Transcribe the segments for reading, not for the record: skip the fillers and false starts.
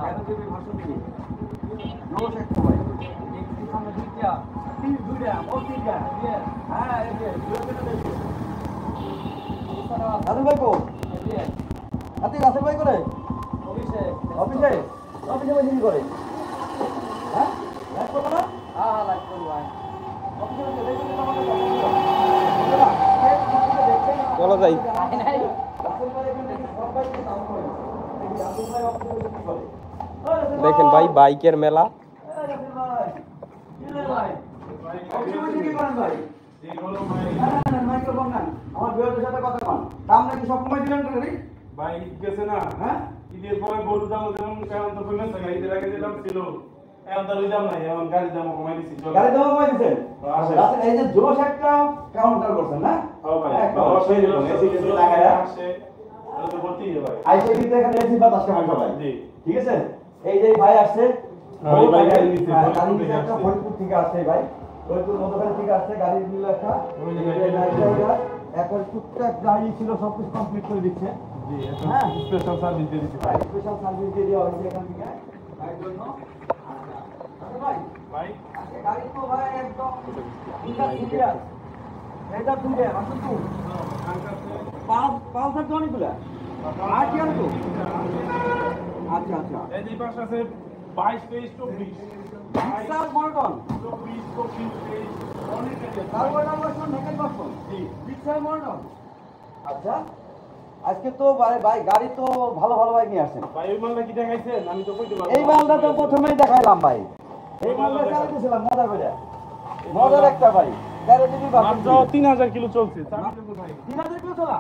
কেন তুমি ভাষণ দিবি রোজ এক সময় একটি সামনে দুইটা দুইটা ও তিনটা হ্যাঁ এই যে রাসেল ভাই কো আতে রাসেল ভাই করে অফিসে অফিসে অফিসে বসে কি করে হ্যাঁ লাইক করব না হ্যাঁ হ্যাঁ লাইক করব ভাই অফিসে বসে দেখুন আমাকে বলা যায় দেখেন ভাই বাইকের মেলা ভাই গেছে না হ্যাঁ ঈদের পরে গরু দাম যেমন এখন তো কমে থাকে ঈদের আগে যেরকম ছিল এখন তো ওই দাম নাই এখন গাড়ির দাম কমাই দিছি গাড়ি দাম কমাই দিছেন এই যে জোশ একটা কাউন্টার করছেন না হ্যাঁ ভাই বাবা সেই দিন এসি এসি লাগায়া আসে এটা তো ভর্তি ভাই আইসে কিন্তু এখানে এসি বাতাস কামাই সবাই জি ঠিক আছে এই যে ভাই আসছে ভাই ভাই গাড়ি নিতে গাড়ি নিতে একটা ফরিদপুর থেকে আসছে ভাই ফরিদপুর মধ্যখানে থেকে আসছে গাড়ি নিল একটা ওই যে এখন টুকটাক গাড়ি ছিল সব কিছু কমপ্লিট করে দিচ্ছে জি হ্যাঁ স্পেশাল সার্ভিস দিয়ে দিছি ভাই স্পেশাল সার্ভিস দিয়ে দেওয়া হয়েছে এখান থেকে ভাইয়ের জন্য ভাই ভাই আজকে গাড়ি তো ভাই একদম ক্লিয়ার এটা দুইটা আসুন তো পালসার তো অনেকগুলা আর কি আনো তো আচ্ছা আচ্ছা এই যে পাশে আছে 22 23 24 বিশাল মডেল 24 25 23 অনেক আছে তারপরে আমরা শুন নেকেট বাসন জি বিশাল মডেল আচ্ছা আজকে তো ভাই গাড়ি তো ভালো ভালো বাইক নিয়ে আসছেন ভাই ওই মালটা কি দেখাইছেন আমি তো কইতে পারবো এই মালটা তো প্রথমেই দেখাইলাম ভাই এই মালটা চালাতেছিলাম মজা করে মজার একটা বাইক 13 জিবি মাত্র 3000 কিলো চলছে চাবি দেবো ভাই 3000 কিলো চলা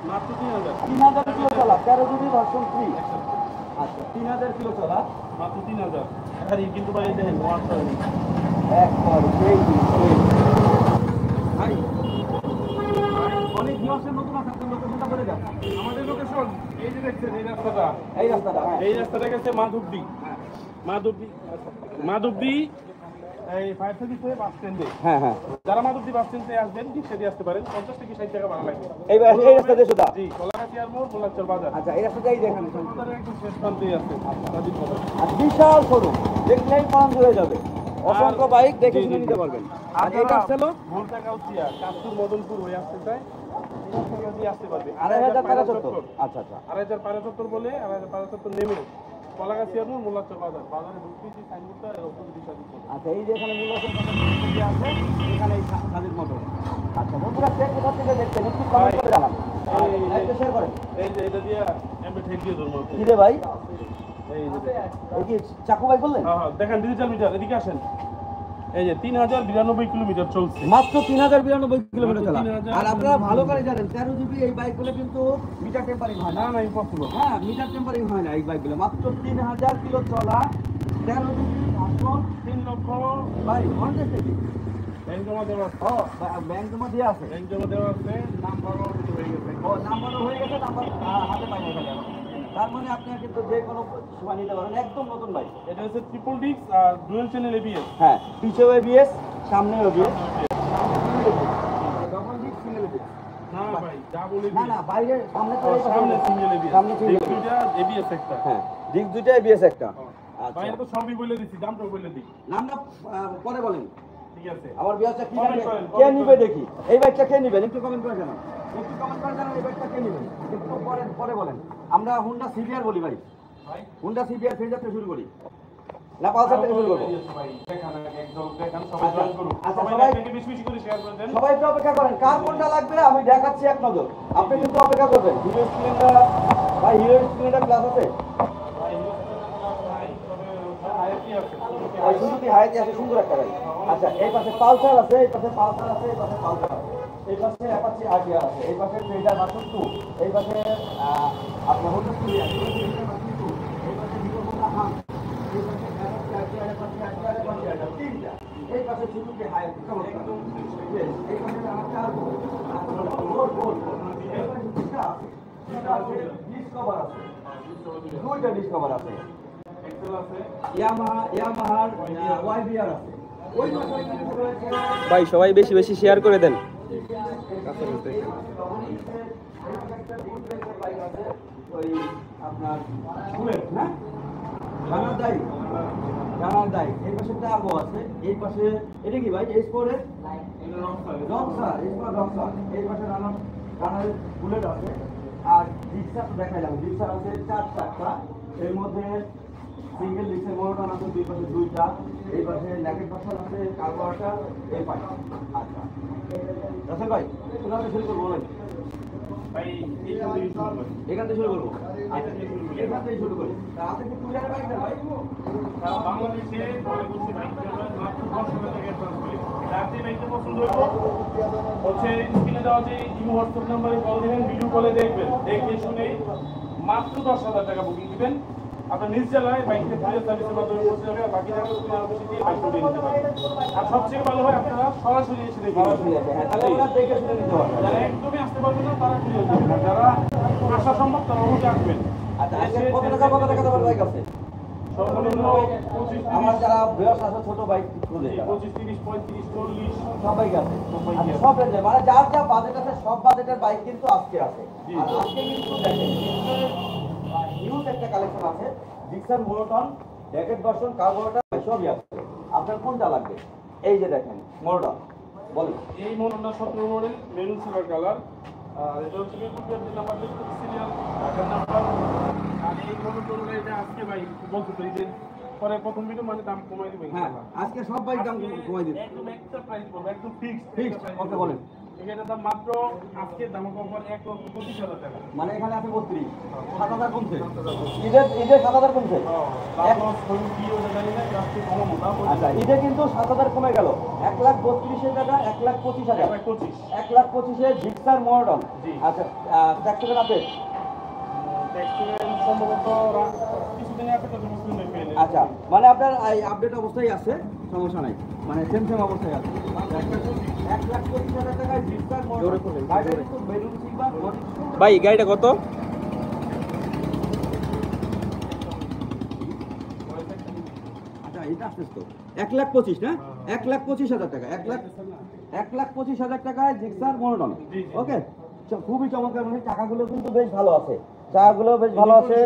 মাত্র 3000 3000 কিলো চলা 13 জিবি ভার্সন 3 আচ্ছা 3000 কিলো চলা মাত্র 3000 আরে কিন্তু ভাই দেখেন ওয়াটস একবার সেই ভাই অনেক ভিউয়ার্সের নতুন আছে আপনি লোকেশনটা বলে দেন আমাদের লোকেশন এই যে দেখছেন এই রাস্তাটা এই রাস্তাটা হ্যাঁ এই রাস্তাটা গেছে মাধবদী মাধবদী এই ফায়ার সার্ভিস হয়ে বাস স্ট্যান্ডে হ্যাঁ হ্যাঁ যারা মাধবদী বাস স্ট্যান্ডে আসবেন রিক্সা দিয়ে আসতে পারেন 50 থেকে 60 টাকা ভাড়া লাগবে এই রাস্তা দিয়ে সোজা জি কলাগাছিয়ার মোড় মোল্লাচর বাজার আচ্ছা এই রাস্তাটাই দেখেন আমাদের একটু শেষ প্রান্তেই আছে রাজীব বাজার আর বিশাল শোরুম দেখলেই পান হয়ে যাবে অসংখ্য বাইক দেখে শুনে নিতে পারবেন আর এটা ছিল ভোলটা কাউচিয়া কাস্তুর মদনপুর হয়ে আসতে চায় এই রাস্তা দিয়ে আসতে পারবে 2500 আচ্ছা আচ্ছা 2500 বলে 2500 নেমে কলাগাছিয়ার মোড় মোল্লাচর বাজার বাজারে ঢুকতেছি সাইনবোর্ডটা এরকম দিশা দিচ্ছে আচ্ছা এই যে এখানে মূল্যায়ন কথা আছে এখানে এই সাদির মোটর আচ্ছা বন্ধুরা কে কোথা থেকে দেখছেন একটু কমেন্ট করে জানান লাইকটা শেয়ার করেন এই যে এটা দিয়ে এমবে ঠেক দিয়ে ধরবো কি রে ভাই এই যে এই কি চাকু ভাই বললেন হ্যাঁ হ্যাঁ দেখেন ডিজিটাল মিটার এদিকে আসেন এই যে 3092 কিলোমিটার চলছে মাত্র 3092 কিলোমিটার চলা 3000 আর আপনারা ভালো করে জানেন 13 জিবি এই বাইকগুলো কিন্তু মিটার টেম্পারিং হয় না না না ইম্পসিবল হ্যাঁ মিটার টেম্পারিং হয় না এই বাইকগুলো মাত্র 3000 কিলো চলা 13 জিবি ভার্সন 3 লক্ষ ভাই অনটেস্ট থেকে ব্যাংক জমা দেওয়া আছে ও ব্যাংক জমা দিয়ে আছে ব্যাংক জমা দেওয়া আছে নাম্বারও হয়ে গেছে ও নাম্বারও হয়ে গেছে নাম্বার হাতে পাই না তার মানে আপনি কিন্তু যে কোনো সময় নিতে পারেন একদম নতুন বাইক এটা হচ্ছে ট্রিপল ডিস্ক আর ডুয়াল চ্যানেল এবিএস হ্যাঁ পিছেও এবিএস সামনেও ABS double disc single ABS না ভাই ডাবল না না বাইরে সামনে তো সামনে সিঙ্গেল এবিএস সামনে single দুইটা এবিএস একটা হ্যাঁ ডিস্ক দুইটা এবিএস একটা ভাই আচ্ছা এটা তো সবই বলে দিছি দামটাও বলে দিই নামটা পরে বলেন ঠিক আছে আমার বিয়ারটা কি Comment জানে করেন, কে comment নিবে করেন। দেখি এই বাইকটা কে নিবেন একটু কমেন্ট করে জানান একটু কমেন্ট করে জানান এই বাইকটা কে নিবেন একটু পরে পরে বলেন আমরা হুন্ডা সিবিআর বলি ভাই ভাই হুন্ডা সিবিআর ফেজ থেকে শুরু করি না পালসার থেকে শুরু করব ভাই দেখান একদম দেখান সবাই জয়েন করুন আচ্ছা, সবাই সবাই- লাইকটাকে বেশি বেশি করে শেয়ার করে দেন সবাই একটু অপেক্ষা করেন কার কোনটা লাগবে আমি দেখাচ্ছি এক নজর আপনি কিন্তু অপেক্ষা করবেন হিরো স্প্লেন্ডার ভাই হিরো স্প্লেন্ডার ক্লাস আছে ভাই ভাই তবে আইএফটি আছে ওই সুজুকি হায়াতি আছে সুন্দর একটা গাড়ি আচ্ছা এই পাশে পালসার আছে এই পাশে পালসার আছে এই পাশে পালসার আছে এই পাশে অ্যাপাচি আরটিআর আছে এই পাশে ট্রেডার ভার্সন 2 এই পাশে আপনার হোন্ডা সিরিয়াস এই পাশে হিরো হোন্ডা হান্ট এই পাশে অ্যাপাচি আরটিআর অ্যাপাচি তিনটা এই পাশে সুজুকি হায়াতি চমৎকার এই পাশে আমার গোল গোল এই পাশে দুইটা আছে ডিসকভার আছে দুইটা ডিসকভার আছে এক্সেল আছে ইয়ামাহার ওয়াইবিআর আছে ওই পাশে কিন্তু রয়েছে ভাই সবাই বেশি বেশি শেয়ার করে দেন ওই আপনার বুলেট না জানার দায়, জানার দায়। এই পাশে টার্বো আছে, এই পাশে এটা কি ভাই? এই স্পোরে রক্সার, এই স্পোর রক্সার। এই পাশে রানার বুলেট আছে। আর রিক্সা তো দেখাইলাম, রিক্সা আছে 4 চাকা। এর মধ্যে সিঙ্গেল রিক্সার মোটর আছে দুই পাশে 2টা। এই পাশে ল্যাকেট পাশাল আছে, কার্বোরেটর, এই পাশে। আচ্ছা রাসেল ভাই, কোথা থেকে শুরু করবো বলেন? ভাই এখান থেকে শুরু করবো। আচ্ছা এখান থেকে শুরু করি। তা আপনি কি টুইটারে বাইক দেন ভাই? বাংলাদেশে পরে বলছি বাইক মাত্র 10,000 টাকা অ্যাডভান্স করি। রাতে বাইকটা পছন্দ হইব হচ্ছে স্ক্রিনে দেওয়া যে ইমো হোয়াটসঅ্যাপ নাম্বারে কল দিবেন, ভিডিও কলে দেখবেন, দেখে শুনে মাত্র 10,000 টাকা বুকিং দিবেন। আপনার নিজ জেলায় বাইকটা ফ্রি সার্ভিসের মাধ্যমে পৌঁছে যাবে, আর বাকি জায়গায় তুমি আরো বেশি দিয়ে বাইক উঠিয়ে নিতে পারবেন। আর সবচেয়ে ভালো হয় আপনারা সরাসরি এসে দেখে সরাসরি আছে, হ্যাঁ, তাহলে ওরা দেখে শুনে নিতে পারবে। যারা একদমই আসতে পারবেন না তারা ফিরে যাবেন, আর যারা আসা সম্ভব তারা অবশ্যই আসবেন। আচ্ছা আজকে কত টাকা তোমার বাইক আছে? সর্বনিম্ন 25, আমার 30, যারা বয়স আছে ছোট বাইক খুঁজে 25, 30, 35, 40 সব বাইক আছে। সব বাইকই আচ্ছা, আছে। সব রেঞ্জে মানে যার যা বাজেট আছে সব বাজেটের বাইক কিন্তু আজকে আছে। জি। আর আজকে কিন্তু দেখেন হিউজ একটা কালেকশন আছে। Gixxer monotone, jacket version, carburettor সবই আছে। আপনার কোনটা লাগবে? এই যে দেখেন মোনোটন, বলুন। এই মডেলটা 17 মডেল, মেরুন সিলভার কালার। আর এটা হচ্ছে মিরপুর নাম্বার 23 সিরিয়াল, ঢাকার নাম্বার। আর এই মডেলটা এটা আজকে ভাই বলতে পারি যে পরে প্রথম ভিডিও মানে দাম কমাই দিবেন। হ্যাঁ আজকে সব বাইক দাম কমাই দিচ্ছি। একদম একটা প্রাইস বলবো, একদম ফিক্সড। ফিক্সড, ওকে বলেন। এটার দাম মাত্র আজকে দাম কমার 1,25,000 টাকা। মানে এখানে আছে 32, 7,000 কমছে। ঈদের 7,000 কমছে। আচ্ছা ঈদে কিন্তু 7,000 কমে গেল। 1,32,000 টাকা, 1,25,000, 1,25,000 জিক্সার মোনোটন। জি। আচ্ছা ট্যাক্সের আপডেট। আচ্ছা মানে আপনার এই আপডেট অবস্থায় আছে, সমস্যা নাই, মানে সেম অবস্থায় আছে। 1,25,000 টাকায় জিক্সার মোনোটন। গাড়িটা কিন্তু মেরুন সিলভার বডি। ভাই গাড়িটা কত? আচ্ছা এটা আসছে তো 1,25,000 না? 1,25,000 টাকা, 1,25,000 টাকায় জিক্সার মোনোটন। জি, জি। ওকে খুবই চমৎকার, মানে টাকাগুলো কিন্তু বেশ ভালো আছে, চাকাগুলো বেশ ভালো আছে।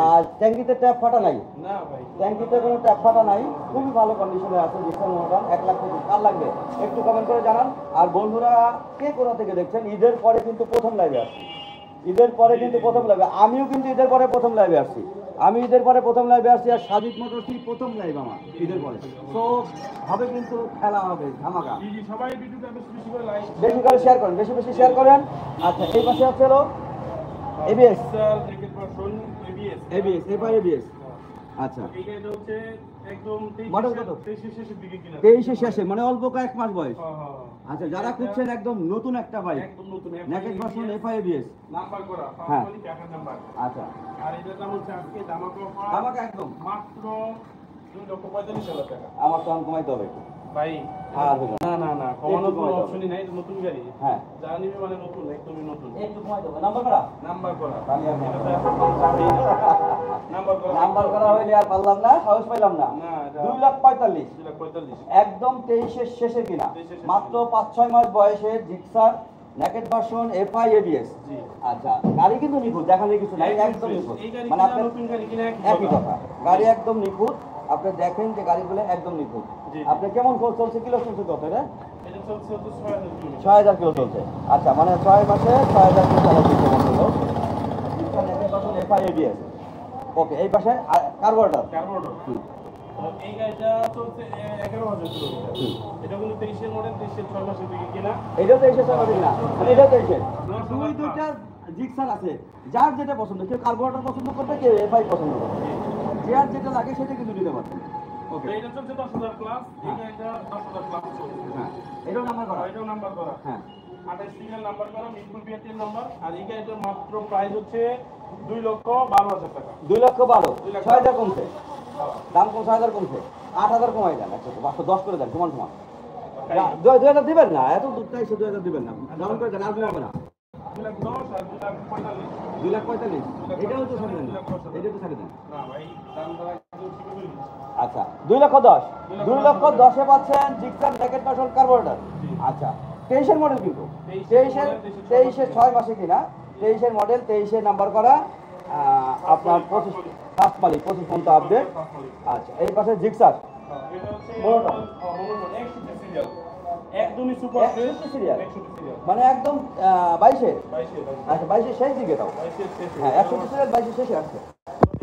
আর ট্যাঙ্কিতে ট্যাপ ফাটা নাই, না ভাই, ট্যাঙ্কিতে কোনো ট্যাপ ফাটা নাই, খুবই ভালো কন্ডিশনে আছে জিক্সার মোনোটন। 1,25,000 কার লাগবে একটু কমেন্ট করে জানান। আর বন্ধুরা কে কোথা থেকে দেখছেন, ঈদের পরে কিন্তু প্রথম লাইভে আসছি, ঈদের পরে কিন্তু প্রথম লাইভে, আমিও কিন্তু ঈদের পরে প্রথম লাইভে আসছি, আমি ঈদের পরে প্রথম লাইভে আসছি। আর সাদিক মোটরসই প্রথম লাইভ আমার ঈদের পরে। তো হবে কিন্তু খেলা হবে ধামাকা। সবাই ভিডিওটা বেশি বেশি করে লাইক বেশি করে শেয়ার করেন, বেশি বেশি শেয়ার করেন। আচ্ছা এই পাশে আছে হলো এবিএস, এবিএস এবার এবিএস। আচ্ছা এটা হচ্ছে একদম মডেল কত? 23 শেষের দিকে কিনা। 23 শেষে, মানে অল্প কয়েক মাস বয়স। হ্যাঁ, হ্যাঁ, আচ্ছা যারা খুঁজছেন একদম নতুন একটা বাইক, একদম নতুন naked version FI ABS. Number করা, হ্যাঁ। পাঁচমালি টাকার নাম্বার। আচ্ছা আর এটার দাম হচ্ছে আজকে ধামাকা অফার ধামাকা একদম। মাত্র 2,45,000 টাকা। আমার তো কমাইতে হবে একটু। ভাই আর হলো না না না, কমানোর কোনো কমাইতে হবে। অপশনই নাই, এটা নতুন গাড়ি। হ্যাঁ যা নিবে মানে নতুন, একদমই নতুন। একটু কমাইতে হবে। নাম্বার করা, নাম্বার করা। তাহলে আর না। এটা তো এখন কোনো চাপই না। নাম্বার করা। নাম্বার করা হইলে আর পারলাম না, সাহস পাইলাম না। না, এটা 2,45,000 2,45,000 একদম 23-এর শেষে কিনা, 23-এর শেষে। মাত্র 5-6 মাস বয়সে Gixxer naked version FI ABS. জি। আচ্ছা গাড়ি কিন্তু নিখুঁত, দেখালে কিছু নাই, একদম নিখুঁত। এই গাড়ি মানে কিনা আপনার নতুন গাড়ি কিনা একই কথা, গাড়ি একদম নিখুঁত। আপনি দেখেন যে গাড়িগুলো একদম নিখুঁত। জি। আপনি কেমন চলছে, কিলো চলছে কত রে? এটা চলছে হচ্ছে 6,000 কিলোমিটার। 6,000 কিলো চলছে। আচ্া মানে 6 মাসে 6,000 কিলো চালাচ্ছে কেমন হলো Gixxer naked version FI ABS. Okay এই পাশে কার্বোরেটর। কার্বোরেটর। তো এই গাড়িটা চলছে 11,000 কিলোমিটার। এটা কিন্তু 23-এর মডেল, 23-এর 6 মাসের দিকে কিনা। এটাও 23-এর চালাবে না, মানে এটাও 23-এর। দুইটা জিক্সার আছে, যার যেটা পছন্দ, কেউ কার্বোরেটর পছন্দ করবে, কেউ এফআই পছন্দ করবে, যার যেটা লাগে সেটা কিন্তু নিতে পারবে। তো ওকে এটা চলছে 10,000 প্লাস, এই গাড়িটা 10,000 প্লাস চলছে। হ্যাঁ এটাও নাম্বার করা। এটাও নাম্বার করা। হ্যাঁ 28 সিরিয়াল নাম্বার করা, মিরপুর বিআরটির নাম্বার। আর এই গাড়িটার মাত্র প্রাইস হচ্ছে 2,12,000 টাকা। 2,12,000, 6,000 কমছে, দাম কম, 6,000 কমছে, 8,000 কমাই দেন। আচ্ছা 10 করে দেন, সমান সমান। 2,000 দিবেন না, এত দুধটা এসে 2,000 দিবেন না, ডাউন করে দেন, আর কমাবে না। 2,10,000 আর 2,45,000। 2,45,000 এটাও তো ছাড়ে দেন, এটা তো ছাড়ে দেন। না ভাই, দাম দ্বারা একদম ঠিক করে দিচ্ছি। আচ্ছা 2,10,000, 2,10,000-এ পাচ্ছেন জিক্সার নেকেট ভার্সন কার্বোরেটর। আচ্ছা 23-এর মডেল কিন্তু, 23-এর 6 মাসে কিনা, 23-এর মডেল, 23-এর নাম্বার করা। আপনার 25 পর্যন্ত আপডেট। আচ্ছা, এই পাশে জিক্সার এটা হচ্ছে মোনোটন। মোনোটন 61 সিরিয়াল, একদমই সুপার ফ্রেশ। 61 সিরিয়াল 61 সিরিয়াল, মানে একদম 22-এর। 22 আচ্ছা, 22-এর শেষ দিকে দাও। 22 শেষ। হ্যাঁ, 61 সিরিয়াল 22-এর শেষে আসছে।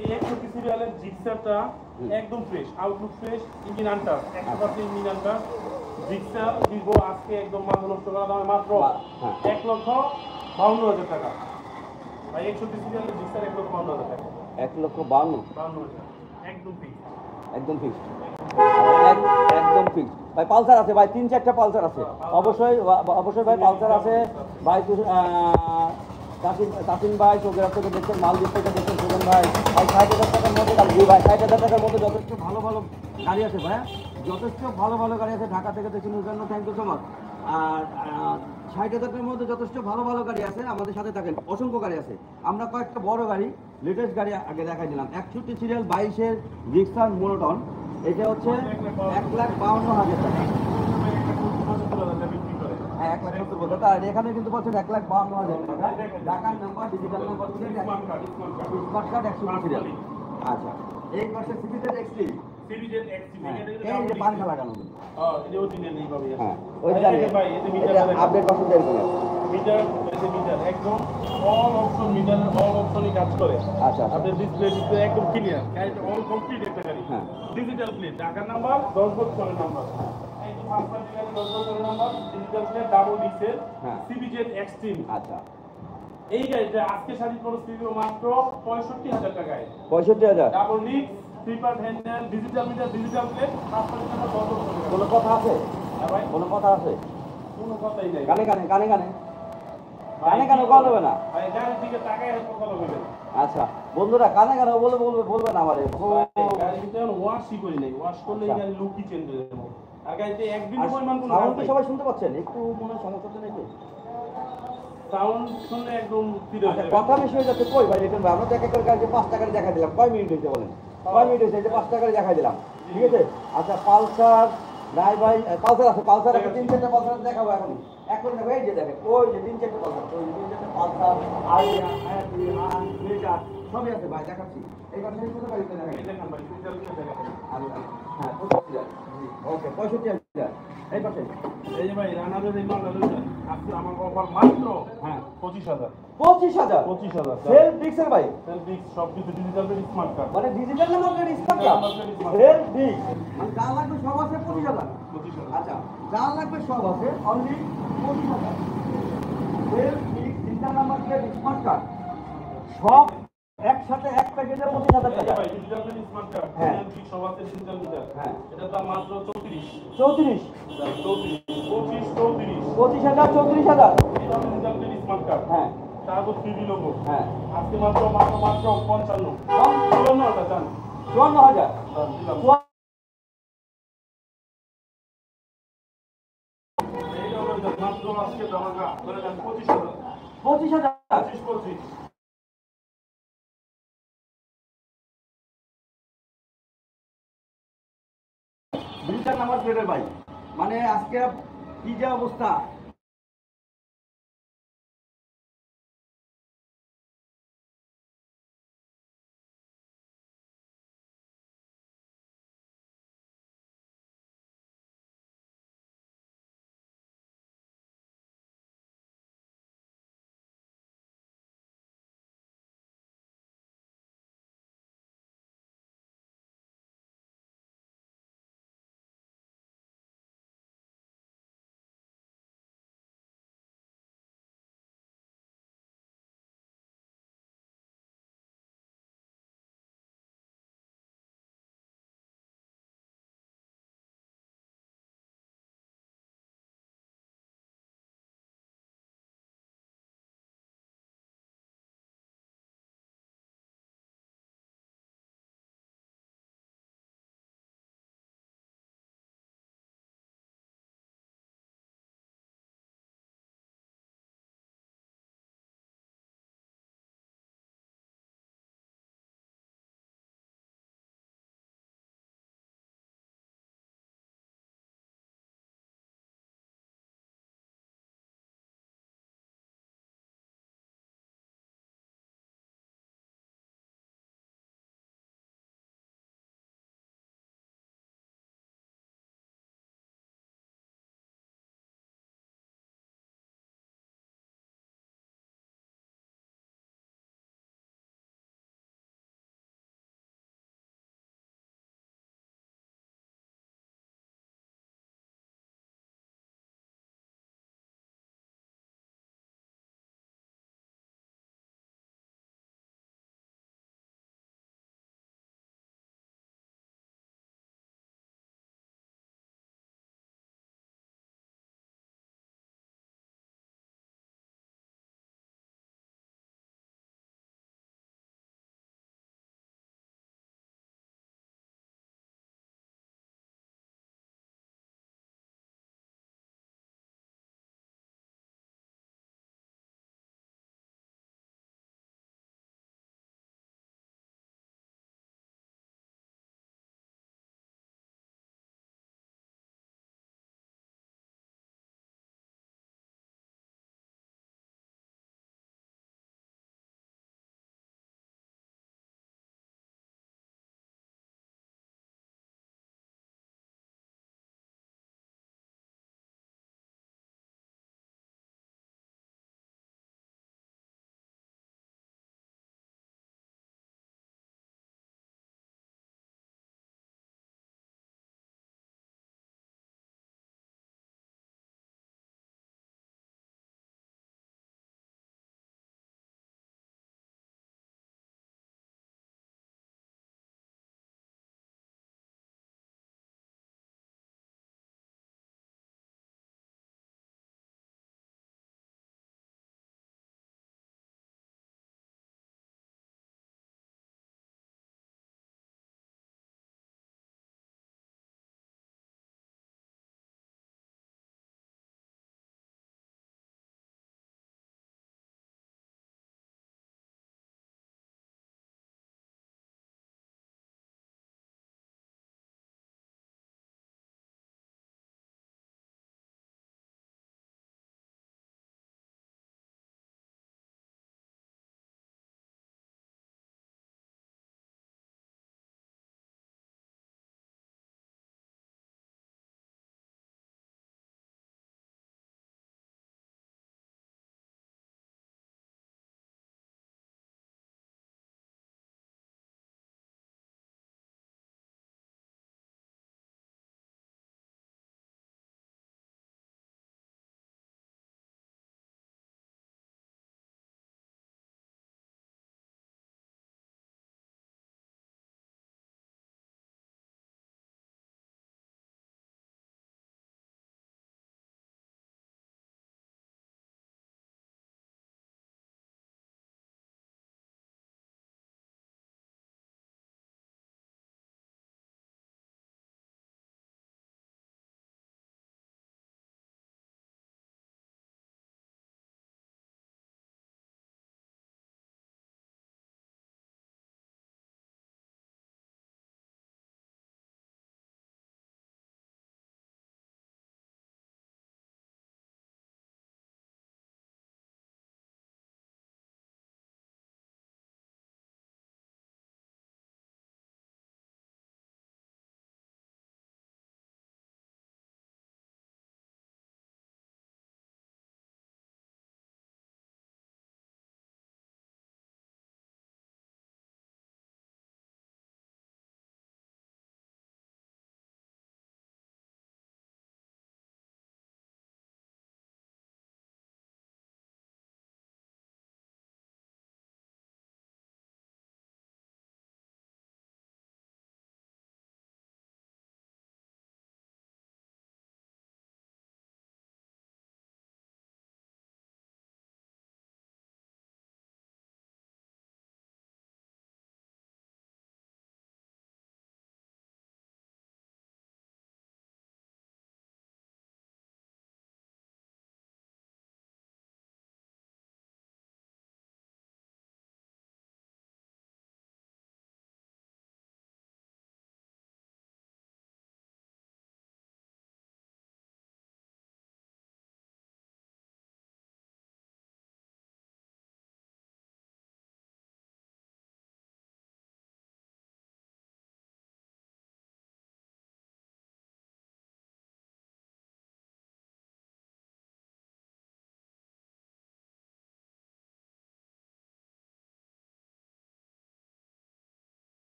এই 61 সিরিয়ালের জিক্সারটা একদম ফ্রেশ, আউটলুক ফ্রেশ, ইঞ্জিন আনটার 100% ইঞ্জিন আনটার। জিক্সার দিব আজকে একদম মাথা নষ্ট করা দামে মাত্র হ্যাঁ। 1,52,000 টাকা। ভাই 61 সিরিয়ালের জিক্সার 1,52,000 টাকা। 1,52,000 52,000 একদম ফিক্স। একদম ফিক্সড। একদম ফিক্সড ভাই। পালসার আছে ভাই, 3-4টা পালসার আছে। অবশ্যই ভাই পালসার আছে ভাই। তাসিন ভাই চোখের থেকে দেখছেন, মালদ্বীপ থেকে দেখছেন সুগন ভাই। 60,000 টাকার মধ্যে গাড়ি ভাই, 60,000 টাকার মধ্যে যথেষ্ট ভালো ভালো গাড়ি আছে ভাই, যথেষ্ট ভালো ভালো গাড়ি আছে। ঢাকা থেকে দেখছেন জন্য থ্যাংক ইউ সো মাচ। আর 60,000 টাকার মধ্যে যথেষ্ট ভালো ভালো গাড়ি আছে, আমাদের সাথে থাকেন। অসংখ্য গাড়ি আছে। আমরা কয়েকটা বড় গাড়ি, লেটেস্ট গাড়ি আগে দেখাই দিলাম। 61 সিরিয়াল 22-এর জিক্সার মোনোটন, এটা হচ্ছে 1,52,000 টাকা। হ্যাঁ, 1,70,000 বলতে। আর এখানে কিন্তু পাচ্ছেন 1,52,000 টাকা। ঢাকার number, digital number, smart card 120 serial. আচ্ছা, এই পাশে সিবিজেড এক্সট্রিম। সিরিজের এক্সট্রিম, এই যে পাঙ্খা লাগানো। এটা অরিজিনাল এইভাবে আছে। হ্যাঁ, ওই জানি ভাই এই যে মিটার আপডেট পাশে দেন কিনা। মিটার, এই যে মিটার একদম অল অপশন, মিটারের অল অপশনই কাজ করে। আচ্ছা, আচ্ছা। আপনার ডিসপ্লে একদম ক্লিয়ার, গাড়িটা অল কমপ্লিট একটা গাড়ি। হ্যাঁ। ডিজিটাল প্লেট, ঢাকার নাম্বার, 10 বছরের নাম্বার। এই যে 5 গাড়ি 10 বছরের নাম্বার, ডিজিটাল প্লেট, ডাবল ডিক্সেল, হ্যাঁ। CBZ extreme. আচ্ছা, এই গাড়িটা আজকে শাড়ি খরচ দিবে মাত্র 65,000 টাকায়। 65,000। ডাবল ডিক্স, slipper handle, digital meter, digital plate, 5 number 10 বছরের গাড়ি। কোনো কথা আছে? হ্যাঁ ভাই, কোনো কথা আছে? কোনো কথাই নাই। কানে কানে কানে কানে কানে কানে কথা হবে না। ভাই গাড়ির দিকে তাকায় কথা বলবেন। আচ্ছা বন্ধুরা, কানে কানে বলবে না আমারে। গাড়ি কিন্তু এখন ওয়াশই করি নাই, ওয়াশ করলে এই গাড়ির লুকই চেঞ্জ হয়ে যাবে। আর গাড়িতে একদিন পরিমাণ কোনো সাউন্ড সবাই শুনতে পাচ্ছেন? একটু মনে হয় সমস্যা হচ্ছে নাকি? সাউন্ড শুনলে একদম ফিরে আচ্ছা, যাবে। কথা বেশি হয়ে যাচ্ছে। কই ভাই রিটার্ন ভাই, আমরা তো এক এক করে গাড়ি 5 টাকায় দেখাই দিলাম। কয় মিনিট হয়েছে বলেন? কয় মিনিট হয়েছে? এই যে 5 টাকায় দেখাই দিলাম, ঠিক আছে? আচ্ছা, পালসার নাই ভাই? পালসার আছে, পালসার আছে 3-4টা পালসার দেখাবো এখন। এখন দেখো, এই যে দেখেন, ওই যে 3-4টা পালসার, ওই 3-4টা পালসার, আইডিয়া, মিটার সবই আছে ভাই, দেখাচ্ছি। এই কথা শুনতে পারি তো দেখাই। এই দেখেন ভাই, ডিজিটাল প্লেট দেখেন। হ্যাঁ, 65,000। ওকে, 65,000। এই পাশে এই যে ভাই রানারের এই মালটা লইছেন, আজকে আমার অফার মাত্র হ্যাঁ 25,000। 25,000। 25,000 সেলফ ডিক্সের ভাই, ডিক্স সবকিছু ডিজিটাল প্লেট, স্মার্ট কার্ড। মানে ডিজিটাল না মানে স্মার্ট কার্ড। সেলফ ডিক্স মানে যা লাগবে সব আছে 25,000। 25,000। আচ্ছা, যা লাগবে সব আছে অনলি 25,000। সেলফ ডিক্স, digital number plate, smart card সব একসাথে এক প্যাকেজে 25,000 এই যে টাকা। ভাই ডিজিটাল প্লেট, স্মার্ট কার্ড, হ্যাঁ। ডিজিটাল সব আছে, ডিজিটাল মিটার। হ্যাঁ। এটা দাম মাত্র 34। 34, 34, 25, 34। 25,000, 34,000। এটা ডিজিটাল প্লেট, স্মার্ট কার্ড। হ্যাঁ তারপর 3D লোগো। হ্যাঁ, আজকে মাত্র 55। কম 54 টাকা। 54,000। দিলাম। এইটা হলো এটা, মাত্র আজকে ধামাকা। ধরে নেন 25,000। 25,000। 25। ডিজিটাল নাম্বার প্লেটের ভাই, মানে আজকে কি যে অবস্থা,